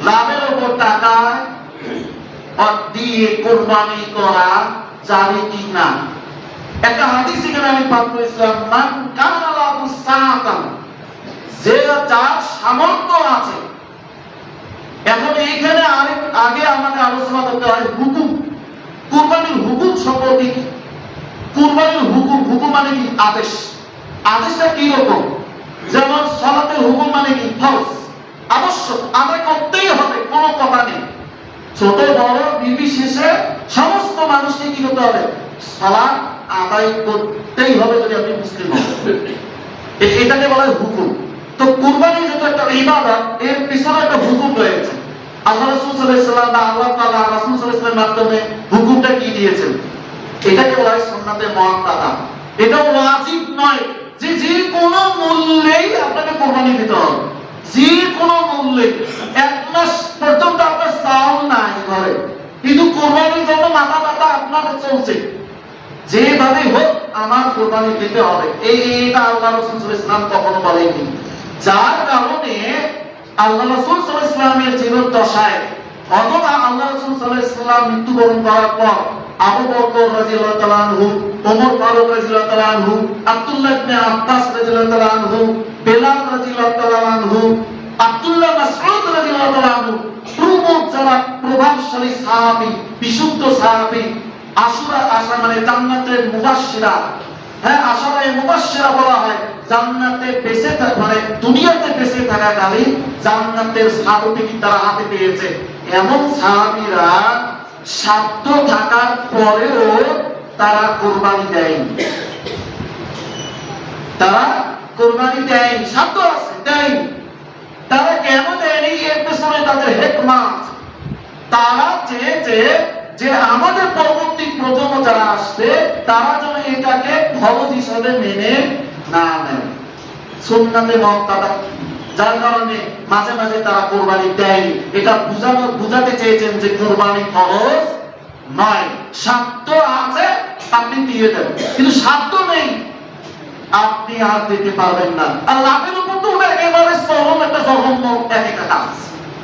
লাভের উপর টাকা দিয়ে কোরবানি করা যাবে কি না? একটা হাদিস এখানে আমি পাঠ করেছিলাম, মান কানা লাহু সাআতান, যে যার সামর্থ্য আছে। এখন এইখানে আগে আমাদের আলোচনা করতে হয় হুকুম, কুরবানির হুকুম সম্পর্কে কি? কুরবানির হুকুম মানে কি? আদেশ। আদেশটা কি রকম? যেমন সালাতের হুকুম মানে কি? ফরজ, আবশ্যক, আদায় করতেই হবে, কোনো কথা নেই। ছোট বড় নির্বিশেষে সমস্ত মানুষকে কি করতে হবে? সালাত আদায় করতেই হবে যদি আপনি মুসলিম হন। এটাকে বলা হয় হুকুম। তো কুরবানি যেটা একটা ইবাদত, এর পিছনে একটা হুকুম রয়েছে। আল্লাহ রাসূল সাল্লাল্লাহু আলাইহি ওয়াসাল্লাম বা আল্লাহ তাআলা রাসূল সাল্লাল্লাহু আলাইহি ওয়াসাল্লামের মাধ্যমে হুকুমটা কি দিয়েছেন? এটাকে বলা হয় সুন্নাতে মুআক্কাদা। এটা ওয়াজিব নয় যে যে কোনো মূল্যেই আপনাকে কুরবানি দিতে হবে, যে কোনো মূল্যে। এক মাস পর্যন্ত আপনার চাউল নাই ঘরে, কিন্তু কুরবানির জন্য মাথা ব্যথা আপনার চলছে, যেভাবে হোক আমার কুরবানি দিতে হবে। এইটা আল্লাহ রাসূল সাল্লাল্লাহু আলাইহি ওয়াসাল্লাম কখনো বলেননি। যার কারণে আল্লাহ রাসূল সাল্লাল্লাহু আলাইহি ওয়াসাল্লামের জীবন দশায় অথবা আল্লাহ রাসূল সাল্লাল্লাহু আলাইহি ওয়াসাল্লাম মৃত্যুবরণ করার পর আবু বকর রাদিয়াল্লাহু তাআলা আনহু, ওমর ফারুক রাদিয়াল্লাহু তাআলা আনহু, আব্দুল্লাহ ইবনে আব্বাস রাদিয়াল্লাহু তাআলা আনহু, বেলাল রাদিয়াল্লাহু তাআলা আনহু, আব্দুল্লাহ মাসউদ রাদিয়াল্লাহু তাআলা আনহু, প্রমুখ যারা প্রভাবশালী সাহাবী, বিশুদ্ধ সাহাবী, আশা মানে জান্নাতের মুবাশশিরা, হ্যাঁ আশারায়ে মুবাশশিরা বলা হয়। জান্নাতে বেঁচে মানে দুনিয়াতে বেঁচে থাকাকালীন জান্নাতের সার্টিফিকেট তারা হাতে পেয়েছে। এমন সাহাবীরা সাধ্য থাকার পরেও তারা কুরবানি দেয়নি। তারা কুরবানি দেয়নি, সাধ্য আছে দেয়নি। তারা কেন দেয়নি? এর পেছনে তাদের হিকমত। তারা চেয়েছে যে আমাদের পরবর্তী প্রজন্ম যারা আসবে তারা যেন এটাকে ফরজ হিসেবে মেনে না নেয়, সুন্নাতে মুআক্কাদা। যার কারণে মাঝে মাঝে তারা কুরবানি দেয়নি। এটা বুঝাতে চেয়েছেন যে কুরবানি ফরজ নয়, সাধ্য আছে আপনি দিয়ে দেন, কিন্তু সাধ্য নেই আপনি আর দিতে পারবেন না। আর লাভের উপর তো একেবারে চরম একটা জঘন্য একটা কাজ।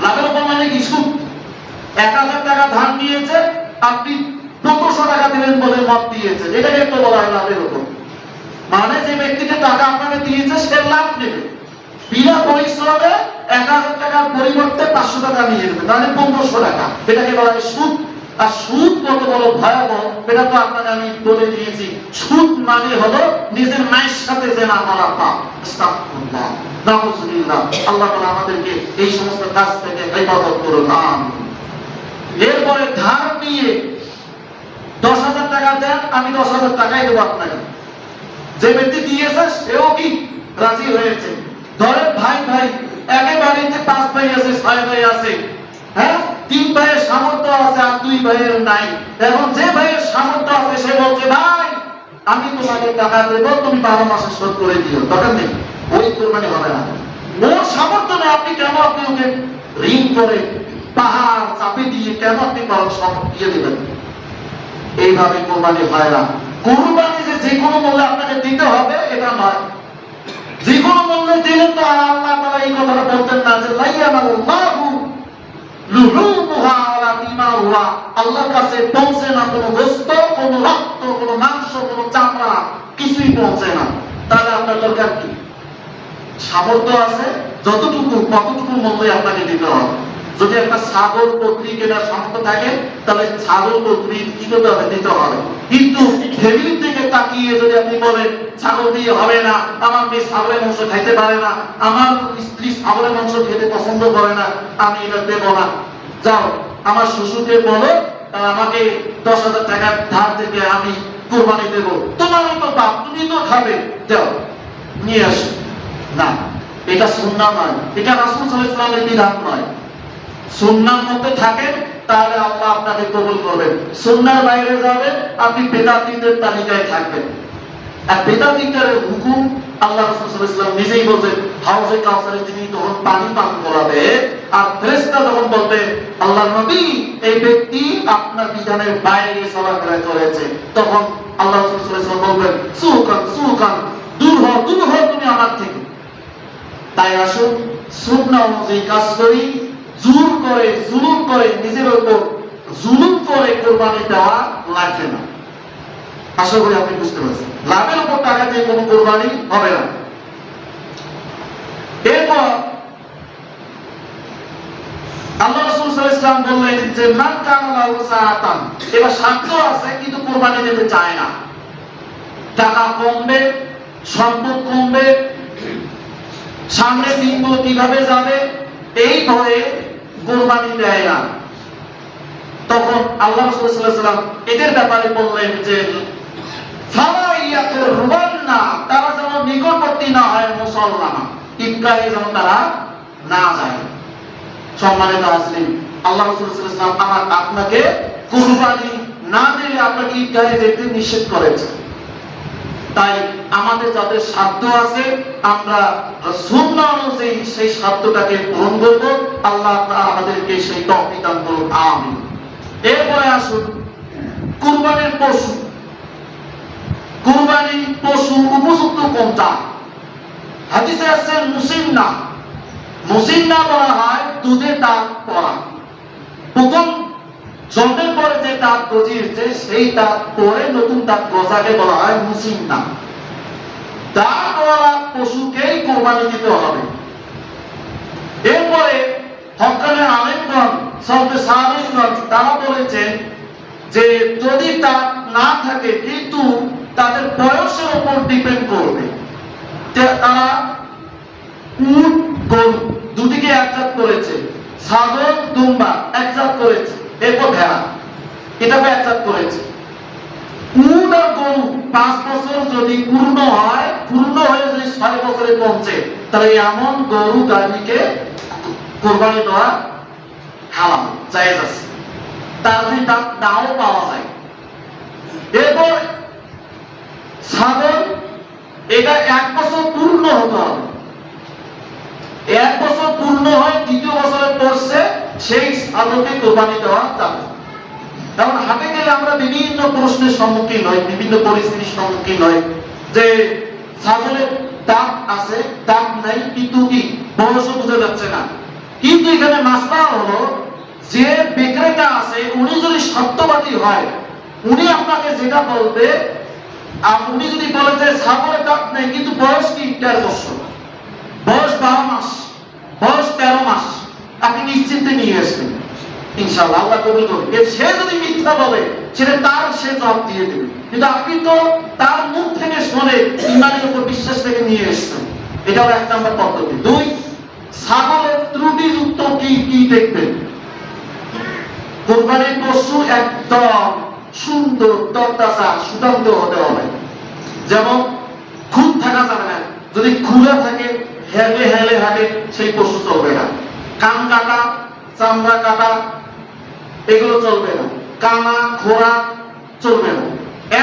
লাভের উপর মানে কি? সুদ। 1000 টাকা ধার নিয়েছে, আপনি 1500 টাকা দিবেন বলে মত দিয়েছে, এটাকে তো বলা হয় লাভের উপর। মানে যে ব্যক্তিকে টাকা আপনাকে দিয়েছে সে লাভ নেবে, বিনা পরিশ্রমে 1000 টাকার পরিবর্তে 500 টাকা নিয়ে নেবে, তাহলে 1500 টাকা। এটাকে বলা হয় সুদ। আর সুদ কত বড় ভয়াবহ এটা তো আপনাকে আমি বলে দিয়েছি। সুদ মানে হলো নিজের মায়ের সাথে জেনা করা পাপ। আস্তাগফিরুল্লাহ, নাউযুবিল্লাহ। আল্লাহ তাআলা আমাদেরকে এই সমস্ত কাজ থেকে হেফাজত করুন, আমিন। এরপরে ধার নিয়ে 10,000 টাকা দেন, আমি 10,000 টাকাই দেবো আপনাকে। যে ব্যক্তি দিয়েছে সেও কি রাজি হয়েছে। ধরেন ভাই একে বাড়িতে 5 ভাই আছে, 6 ভাই আছে, হ্যাঁ 3 ভাইয়ের সামর্থ্য আছে আর 2 ভাইয়ের নাই। এখন যে ভাইয়ের সামর্থ্য আছে সে বলছে ভাই আমি তোমাকে টাকা দেব, তুমি 12 মাসে শোধ করে দিও, দরকার নেই, ওই কুরবানি হবে না। ওর সামর্থ্য নেই, আপনি কেন আপনি ওকে ঋণ করে পাহাড় চাপে দিয়ে কেন আপনি সব দিয়ে দেবেন? এইভাবে কুরবানি হয় না। কুরবানি যে কোনো মূল্যে আপনাকে দিতে হবে এটা নয়। যে কোনো মূল্যে দিলে তো আল্লাহ তাআলা এই কথাটা বলতেন না যে লাইয়ানাল্লাহু লুহুমুহা ওয়ালা দিমাউহা, আল্লাহর কাছে পৌঁছে না কোনো গোশত, কোনো রক্ত, কোনো মাংস, কোনো চামড়া, কিছুই পৌঁছে না। তাহলে আপনার দরকার কি? সামর্থ্য আছে যতটুকু কতটুকু মূল্যে আপনাকে দিতে হবে। যদি একটা ছাগল বকরি কেনার সামর্থ্য থাকে তাহলে ছাগল বকরি কি করতে হবে? দিতে হবে। কিন্তু ফ্যামিলির দিকে তাকিয়ে যদি আপনি বলেন ছাগল দিয়ে হবে না, আমার মেয়ে ছাগলের মাংস খাইতে পারে না, আমার স্ত্রী ছাগলের মাংস খেতে পছন্দ করে না, আমি এটা দেব না, যাও আমার শ্বশুরকে বলো আমাকে 10,000 টাকা ধার থেকে আমি কুরবানি দেব, তোমারও তো বাপ, তুমি তো খাবে, যাও নিয়ে আসো। না, এটা সুন্নাহ নয়, এটা রাসূল সাল্লাল্লাহু আলাইহি ওয়াসাল্লামের বিধান নয়। সুন্নাহর মধ্যে থাকেন তাহলে আল্লাহ আপনাকে কবুল করবেন। সুন্নাহর বাইরে যাবেন আপনি বেদাতীদের তালিকায় থাকবেন। আর বেদাতীদের হুকুম আল্লাহ রাসূল সাল্লাল্লাহু আলাইহি ওয়াসাল্লাম নিজেই বলেন, হাউজে কাউসারে তিনি তখন পানি পান করাবে আর ফেরেশতা যখন বলবে আল্লাহর নবী এই ব্যক্তি আপনার বিধানের বাইরে চলাফেরা করেছে, তখন আল্লাহ রাসূল সাল্লাল্লাহু আলাইহি ওয়াসাল্লাম বলবেন সুকান দূর হও তুমি আমার থেকে। তাই আসুন সুন্নাহ অনুযায়ী কাজ করি, জোর জুলুম করে নিজের উপর জুলুম করে কোরবানি দেওয়া লাগবে না। আশা করি আপনি বুঝতে পারছেন। লাভের উপর টাকা দিয়ে কোনো কোরবানি হবে না। এরপর আল্লাহ রাসূল সাল্লাল্লাহু আলাইহি ওয়াসাল্লাম বললেন যে মান কানা লাহু সাআতান, এবার সাধ্য আছে কিন্তু কোরবানি দিতে চায় না, টাকা কমবে, সম্পদ কমবে, সামনে দিনগুলো কিভাবে যাবে এই ভয়ে কোরবানি দেয় না, তখন আল্লাহ রাসূল সাল্লাল্লাহু আলাইহি ওয়াসাল্লাম এদের ব্যাপারে বললেন যে ফালা ইয়াকুরবান্না, তারা যেন নিকটবর্তী না হয় মুসল্লামা, ঈদগাহে যেন তারা না যায়। সম্মানিত হাজরিন, আল্লাহ রাসূল সাল্লাল্লাহু আলাইহি ওয়াসাল্লাম আপনাকে কুরবানি না দিলে আপনাকে ঈদগাহে যেতে নিষেধ করেছেন। তাই আমাদের যাদের সাধ্য আছে আমরা সুন্নাহ অনুযায়ী সেই সাধ্যটাকে পূরণ করব। আল্লাহ আমাদেরকে সেই তৌফিক দান করুন, আমিন। এরপরে আসুন কুরবানির পশু। কুরবানির পশু উপযুক্ত কোনটা? হাদিসে আছে মুসিন্না। মুসিন্না বলা হয় দুধে দাঁত পড়া। প্রথম জন্মের পরে যে দাঁত গজিয়েছে সেই দাঁত পরে নতুন দাঁত গজাকে বলা হয় মুসিন্না। দাঁতওয়ালা পশুকেই কোরবানি দিতে হবে। এরপরে হক্কানে আলেমগণ সবে সাহাবীগণ তারা বলেছেন যে যদি দাঁত না থাকে কিন্তু তাদের বয়সের উপর ডিপেন্ড করবে, তারা উট গরু দুটিকে একজাত করেছে, ছাগল দুম্বা একজাত করেছে, এরপর ভেড়া এটাকে একজাত করেছে। উট আর গরু 5 বছর যদি পূর্ণ হয়, পূর্ণ হয়ে যদি 6 বছরে পৌঁছে, তাহলে এমন গরু গাভীকে কোরবানি দেওয়া হালাল, জায়েজ আছে। তার যদি দাঁত নাও পাওয়া যায়। এরপর ছাগল, এটা 1 বছর পূর্ণ হতে হবে। 1 বছর পূর্ণ হয়, দ্বিতীয় বছরে পড়ছে, সেই ছাগলকে কোরবানি দেওয়া যাবে। কারণ হাটে গেলে আমরা বিভিন্ন প্রশ্নের সম্মুখীন হই, বিভিন্ন পরিস্থিতির সম্মুখীন হই যে ছাগলের দাঁত আছে, দাঁত নাই, কিন্তু কি বয়সও বোঝা যাচ্ছে না। কিন্তু এখানে মাসলা হলো যে বিক্রেতা আছে উনি যদি সত্যবাদী হয়, উনি আপনাকে যেটা বলবে, উনি যদি বলে যে ছাগলের দাঁত নেই কিন্তু বয়স কি 13 বছর, বয়স 12 মাস, বয়স 13 মাস, আপনি নিশ্চিন্তে নিয়ে আসবেন, ইনশাআল্লাহ আল্লাহ কবুল করবে। সে যদি মিথ্যা বলে সেটা তার, সে জবাব দিয়ে দেবে। কিন্তু আপনি তো তার মুখ থেকে শুনে ইমানের উপর বিশ্বাস থেকে নিয়ে এসেছেন, এটাও 1 নম্বর পদ্ধতি। 2, ছাগলের ত্রুটিযুক্ত কি কি দেখবেন। কোরবানির পশু একদম সুন্দর, তরতাজা, সুগন্ধ হতে হবে। যেমন খুদ থাকা যাবে না, যদি খুলে থাকে, হেলে হেলে হাঁটে, সেই পশু চলবে না। কান কাটা, চামড়া কাটা এগুলো চলবে না, কানা খোরা চলবে না।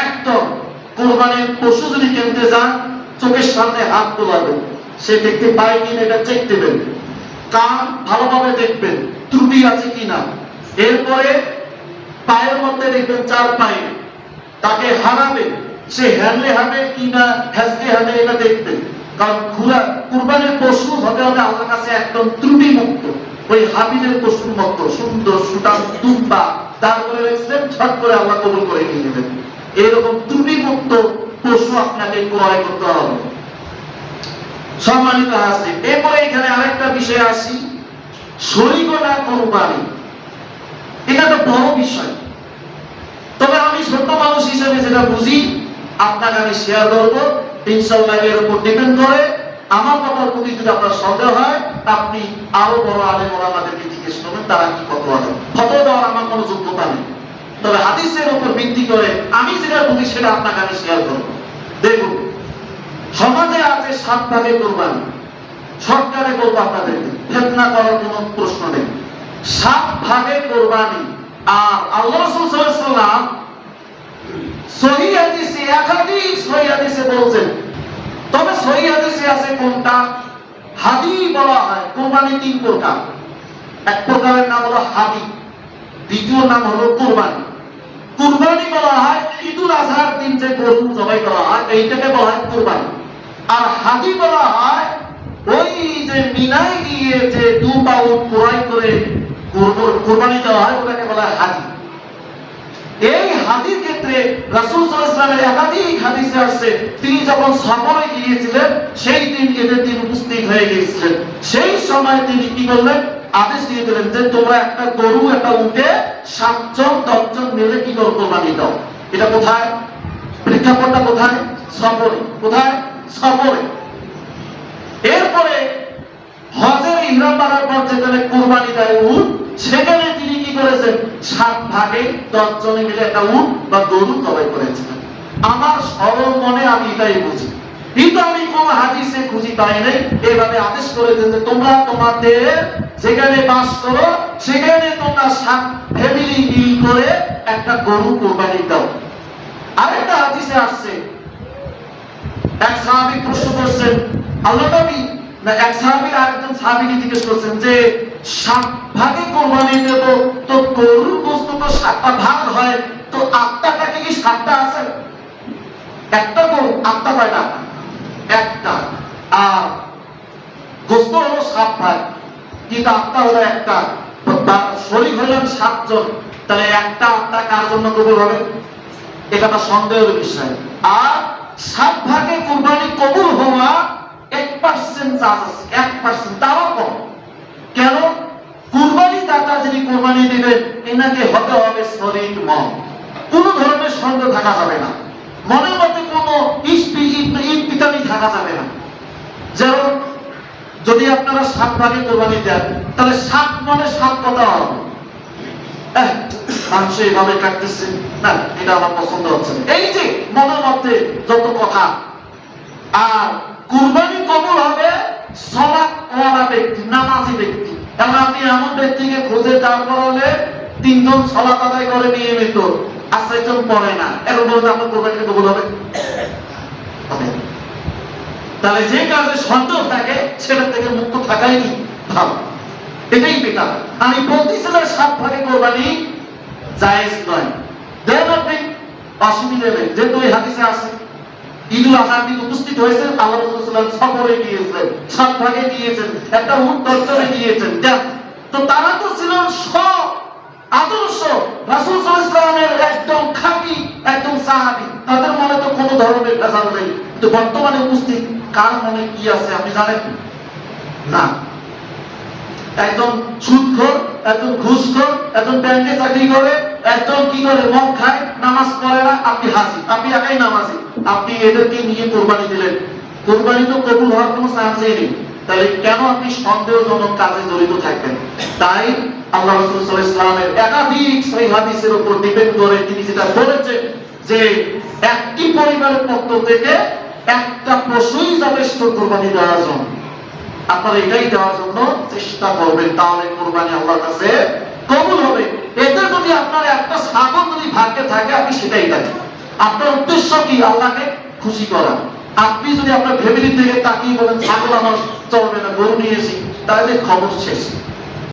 একদম কোরবানির পশু যদি কিনতে যান, চোখের সামনে হাত তোলাবেন, সে দেখতে পায় কিনা এটা চেক দেবেন, কান ভালোভাবে দেখবেন ত্রুটি আছে কিনা। এরপরে পায়ের মধ্যে দেখবেন 4 পায়ে, তাকে হারাবেন, সে হ্যান্ডলে হাঁটে কিনা হ্যাজকে হাঁটে এটা দেখবেন। কারণ কুরবানির পশু হতে হবে আল্লাহর কাছে একদম ত্রুটি মুক্ত, ওই হাবিলের পশুর মতো সুন্দর সুঠাম দুম্বা তারপরে রেখেছেন, ছট করে আল্লাহ কবুল করে নিয়ে নেবেন। এরকম ত্রুটি মুক্ত পশু আপনাকে ক্রয় করতে হবে। সম্মানিত হাজরিন, এরপরে এখানে আরেকটা বিষয় আসি, শরীকনা কোরবানি। এটা তো বড় বিষয়, তবে আমি ছোট মানুষ হিসেবে যেটা বুঝি আপনাকে আমি শেয়ার করবো। ইনশাআল্লাহ এর উপর ডিপেন্ড করে, আমার কথার প্রতি যদি আপনার সন্দেহ হয়, আপনি আরো বড় আলেম ওলামাদেরকে জিজ্ঞেস করবেন, তারা কি ফতোয়া দেন। ফতোয়া দেওয়ার আমার কোনো যোগ্যতা নেই, তবে হাদিসের উপর ভিত্তি করে আমি যেটা বুঝি সেটা আপনাকে আমি শেয়ার করবো। দেখুন, সমাজে আছে 7 ভাগে কোরবানি। সরকারে বলবো আপনাদেরকে, ফিতনা করার কোনো প্রশ্ন নেই। 7 ভাগে কোরবানি। আর আল্লাহ রাসূল সাল্লাল্লাহু আলাইহি ওয়াসাল্লাম সহিহ হাদিসে, একাধিক সহিহ হাদিসে বলছেন। তবে সহিহ হাদিসে আছে কোনটা? হাদি বলা হয় কোরবানি 3 প্রকার। এক প্রকারের নাম হলো হাদি, দ্বিতীয় নাম হলো কোরবানি। কুরবানি বলা হয় ঈদুল আজহার দিন যে গরু জবাই করা হয়, এইটাকে বলা হয় কুরবানি। আর হাদি বলা হয় ওই যে মিনায় গিয়ে যে দুম্বা উট ক্রয় করে কুরবানি দেওয়া হয়, ওটাকে বলা হয় হাদি। এই হাদির ক্ষেত্রে রাসূল সাল্লাল্লাহু আলাইহি ওয়াসাল্লামের একাধিক হাদিসে আসছে তিনি যখন সফরে গিয়েছিলেন সেই দিন এদের দিন উপস্থিত হয়ে গিয়েছিলেন। সেই সময় তিনি কি করলেন, আদেশ দিয়ে দিলেন যে তোমরা একটা গরু একটা উটে 7 জন 10 জন মিলে কি করো, কুরবানি দাও। এটা কোথায়? প্রেক্ষাপটটা কোথায়? সফরে। কোথায়? সফরে। এরপরে হজের ইহরাম বাঁধার পর যেখানে কুরবানি দেয় উট, সেখানে তিনি কি করেছেন, 7 ভাগে 10 জনে মিলে একটা উট বা গরু জবাই করেছেন। আমার সরল মনে আমি এটাই বুঝি, কিন্তু আমি কোন হাদিসে খুঁজি পাই নাই এইভাবে আদেশ করেছেন যে তোমরা তোমাদের যেখানে বাস করো সেখানে তোমরা 7 ফ্যামিলি মিল করে একটা গরু কুরবানি দাও। আরেকটা হাদিসে আসছে, এক সাহাবী প্রশ্ন করছেন আল্লাহ নবী, না এক সাহাবী আরেকজন সাহাবীকে জিজ্ঞেস করছেন যে 7 ভাগে কুরবানি দেব, তো গরুর গোশত তো 7টা ভাগ হয়, তো আত্মাটা কি 7টা আছে? একটা গরু আত্মা কয়টা? একটা। আর গোশত হলো 7 ভাগ, কিন্তু আত্মা হলো একটা। শরীক হলেন 7 জন, তাহলে একটা আত্মা কার জন্য কবুল হবে? এটা একটা সন্দেহের বিষয়। আর 7 ভাগে কুরবানি কবুল হওয়া 1% চান্স আছে, 1%, তাও কম। কেন? কুরবানি দাতা যিনি কুরবানি দিবেন এনাকে হতে হবে শরীক মন, কোন ধরনের সন্দেহ থাকা যাবে না, মনের মধ্যে কোনো ইতবিতানি থাকা যাবে না। যেমন যদি আপনারা 7 ভাগে কুরবানি দেন, তাহলে 7 মানে 7 কথা হবে, মাংস এইভাবে কাটতেছে না, এটা আমার পছন্দ হচ্ছে না, এই যে মনের মধ্যে যত কথা। আর কুরবানি কবুল হবে সালাত ওয়ালা ব্যক্তি, নামাজি ব্যক্তি। কারণ আপনি এমন ব্যক্তিকে খুঁজে তারপর হলে 3 জন সালাত আদায় করে নিয়মিত, আর 6 জন পড়ে না, এখন বলতে আপনার কুরবানি কবুল হবে? তাহলে যে কাজে সন্দেহ থাকে সেটা থেকে মুক্ত থাকাই ভালো, এটাই বেটার। আমি বলতেছিলাম 7 ভাগে কুরবানি জায়েজ নয়, দেন আপনি অসুবিধা নেই, যেহেতু এই হাদিসে আছে ঈদুল আজহার দিন উপস্থিত হয়েছেন, আল্লাহ রাসূল সাল্লাল্লাহু আলাইহি ওয়াসাল্লাম সফরে গিয়েছেন, 7 ভাগে দিয়েছেন, একটা উট দর্শনে দিয়েছেন। তো তারা তো ছিলেন সব আদর্শ রাসূল সাল্লাল্লাহু আলাইহি ওয়াসাল্লামের একদম খাঁটি একদম সাহাবী, তাদের মনে তো কোনো ধরনের ভেজাল নেই। কিন্তু বর্তমানে উপস্থিত কার মনে কি আছে আপনি জানেন না? একজন সুদখোর, একজন ঘুষখোর, একজন ব্যাংকে চাকরি করে, একজন কি করে মদ খায়, নামাজ পড়ে না, আপনি হাজি, আপনি একাই নামাজি, আপনি এদেরকে নিয়ে কুরবানি দিলেন। কুরবানি তো কবুল হওয়ার কোনো চান্সই নেই, তাহলে কেন আপনি সন্দেহজনক কাজে জড়িত থাকবেন? তাই আল্লাহ রাসূল সাল্লাল্লাহু আলাইহি ওয়াসাল্লামের একাধিক সহিহ হাদিসের উপর ডিপেন্ড করে তিনি যেটা বলেছেন যে একটি পরিবারের পক্ষ থেকে একটা পশুই যথেষ্ট কুরবানি দেওয়ার জন্য। আপনারা এটাই দেওয়ার জন্য চেষ্টা করবেন, তাহলে কুরবানি আল্লাহর কাছে কবুল হবে। এতে যদি আপনার একটা ছাগল যদি ভাগ্যে থাকে আপনি সেটাই দেন। আপনার উদ্দেশ্য কি? আল্লাহকে খুশি করা। আপনি যদি আপনার ফ্যামিলি থেকে তাকিয়ে বলেন ছাগল আমার চলবে না, গরু নিয়ে এসি, তাহলে খবর শেষ।